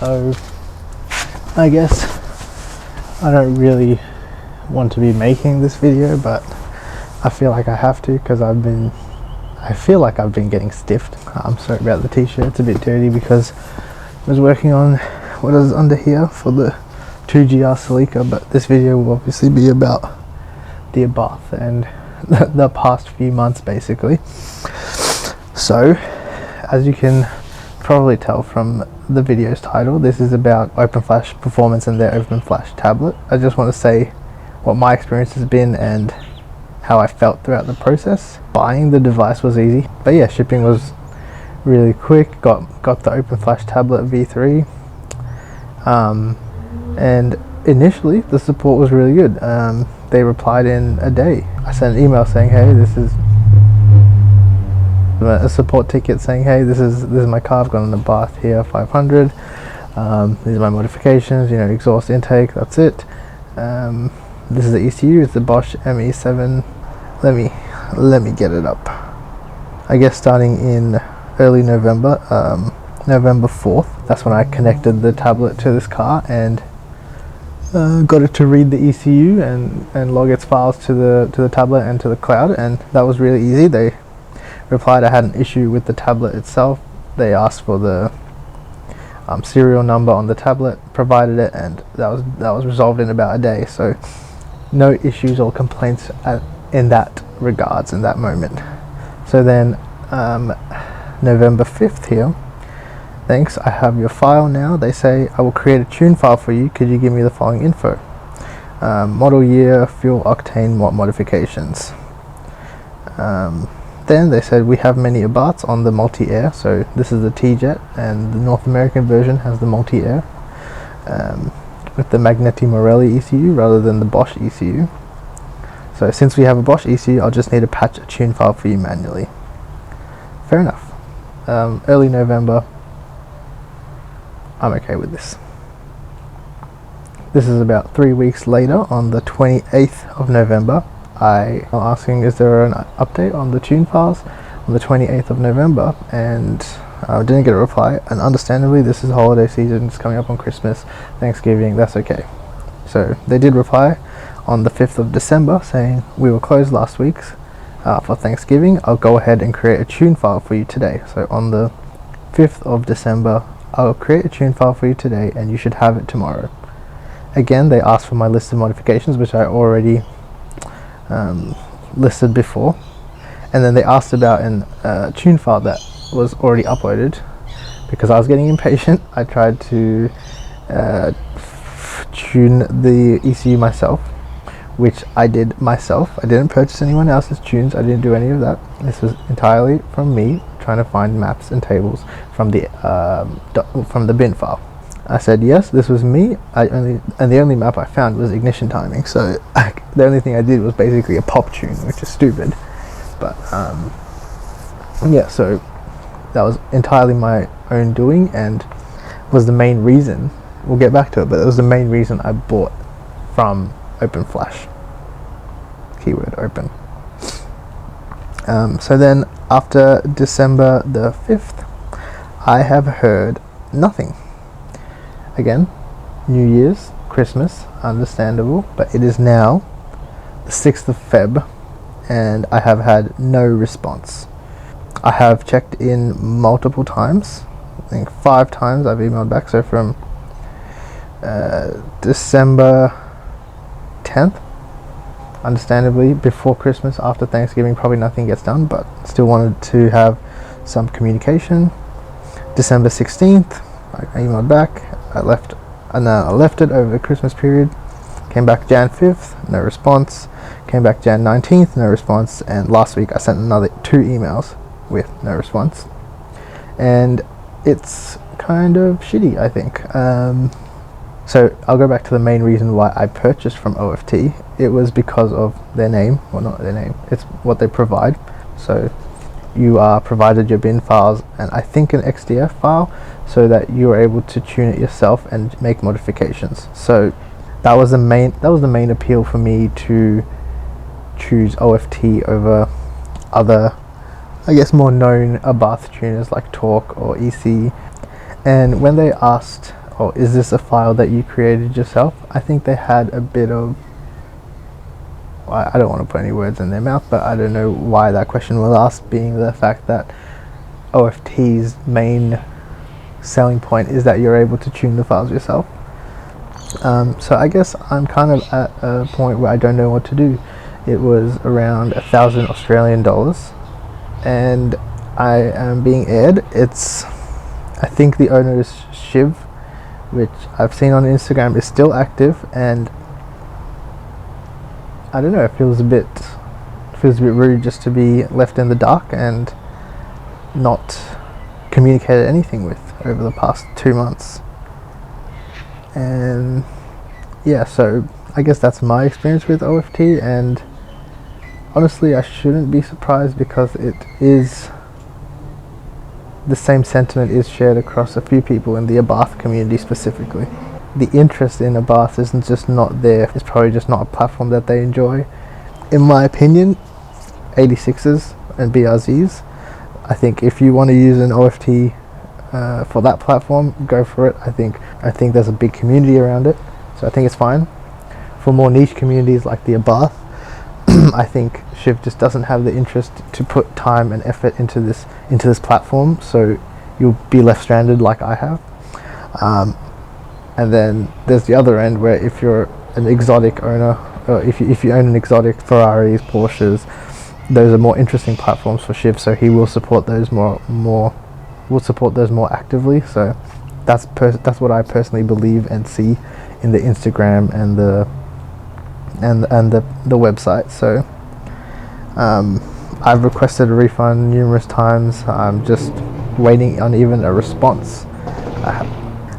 So I guess I don't really want to be making this video, but I feel like I have to because I feel like I've been getting stiffed. I'm sorry about the t-shirt, it's a bit dirty because I was working on what is under here for the 2GR Celica, but this video will obviously be about the bath and the past few months basically. So as you can probably tell from the video's title, this is about OpenFlash Performance and their OpenFlash tablet. I just want to say what my experience has been and how I felt throughout the process. Buying the device was easy, but yeah, shipping was really quick. Got the OpenFlash tablet V3, and initially the support was really good. They replied in a day. I sent an email saying, hey, this is a support ticket saying, hey, this is my car, I've got on the bath here, 500. These are my modifications, exhaust intake, that's it. This is the ECU, it's the Bosch ME7. Let me get it up. I guess starting in early November, November 4th, that's when I connected the tablet to this car and got it to read the ECU and log its files to the tablet and to the cloud, and that was really easy. They replied I had an issue with the tablet itself. They asked for the serial number on the tablet, provided it, and that was resolved in about a day. So no issues or complaints in that regards in that moment. So then November 5th here, thanks, I have your file now. They say I will create a tune file for you, could you give me the following info? Model year, fuel octane, modifications. Then they said we have many Abarths on the multi-air, so this is the T-Jet and the North American version has the multi-air with the Magneti Morelli ECU rather than the Bosch ECU. So since we have a Bosch ECU, I'll just need to patch a tune file for you manually. Fair enough. Early November, I'm okay with this. This is about 3 weeks later, on the 28th of November. I'm asking, is there an update on the tune files on the 28th of November, and I didn't get a reply, and understandably this is holiday season, it's coming up on Christmas, Thanksgiving, that's okay. So they did reply on the 5th of December saying we were closed last week for Thanksgiving, I'll go ahead and create a tune file for you today. So on the 5th of December I'll create a tune file for you today and you should have it tomorrow. Again, they asked for my list of modifications, which I already listed before, and then they asked about a tune file that was already uploaded. Because I was getting impatient, I tried to tune the ECU myself, which I did myself. I didn't purchase anyone else's tunes, I didn't do any of that. This was entirely from me trying to find maps and tables from the bin file. I said yes, this was me. The only map I found was ignition timing, so the only thing I did was basically a pop tune, which is stupid. But yeah, so that was entirely my own doing and was the main reason, we'll get back to it, but it was the main reason I bought from OpenFlash. Keyword open. So then after December the 5th, I have heard nothing. Again, New Year's, Christmas, understandable, but it is now the 6th of Feb and I have had no response. I have checked in multiple times, I think 5 times I've emailed back, so from December 10th, understandably before Christmas, after Thanksgiving probably nothing gets done, but still wanted to have some communication. December 16th, I emailed back, I left it over the Christmas period, came back Jan 5th, no response, came back Jan 19th, no response, and last week I sent another 2 emails with no response, and it's kind of shitty, I think. So I'll go back to the main reason why I purchased from OFT. It was because of their name, well, not their name, it's what they provide. So you are provided your bin files and I think an XDF file, so that you are able to tune it yourself and make modifications. So that was the main appeal for me to choose OFT over other, I guess, more known Abarth tuners like Torque or EC. And when they asked oh, is this a file that you created yourself? I think they had a bit of, I don't want to put any words in their mouth, but I don't know why that question was asked, being the fact that OFT's main selling point is that you're able to tune the files yourself. So I guess I'm kind of at a point where I don't know what to do. It was around 1,000 Australian dollars, and I am being aired. I think the owner is Shiv, which I've seen on Instagram is still active, and I don't know, it feels a bit rude just to be left in the dark and not communicated anything with over the past 2 months. And yeah, so I guess that's my experience with OFT, and honestly I shouldn't be surprised because it is the same sentiment is shared across a few people in the Abath community specifically. The interest in Abath isn't just not there, it's probably just not a platform that they enjoy. In my opinion, 86s and BRZs, I think if you want to use an OFT for that platform, go for it. I think there's a big community around it, so I think it's fine. For more niche communities like the Abath, I think Shiv just doesn't have the interest to put time and effort into this platform, so you'll be left stranded like I have. And then there's the other end, where if you're an exotic owner, or if you own an exotic Ferraris, Porsches, those are more interesting platforms for Shiv, so he will support those more actively. So that's what I personally believe and see in the Instagram and the website. So I've requested a refund numerous times. I'm just waiting on even a response. I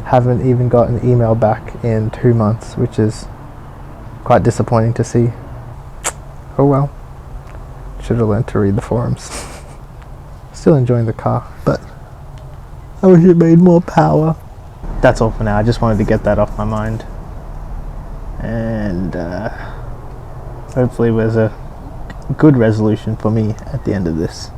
haven't even got an email back in 2 months, which is quite disappointing to see. Oh well, should have learned to read the forums. Still enjoying the car, but I wish it made more power. That's all for now. I just wanted to get that off my mind, and hopefully there's a good resolution for me at the end of this.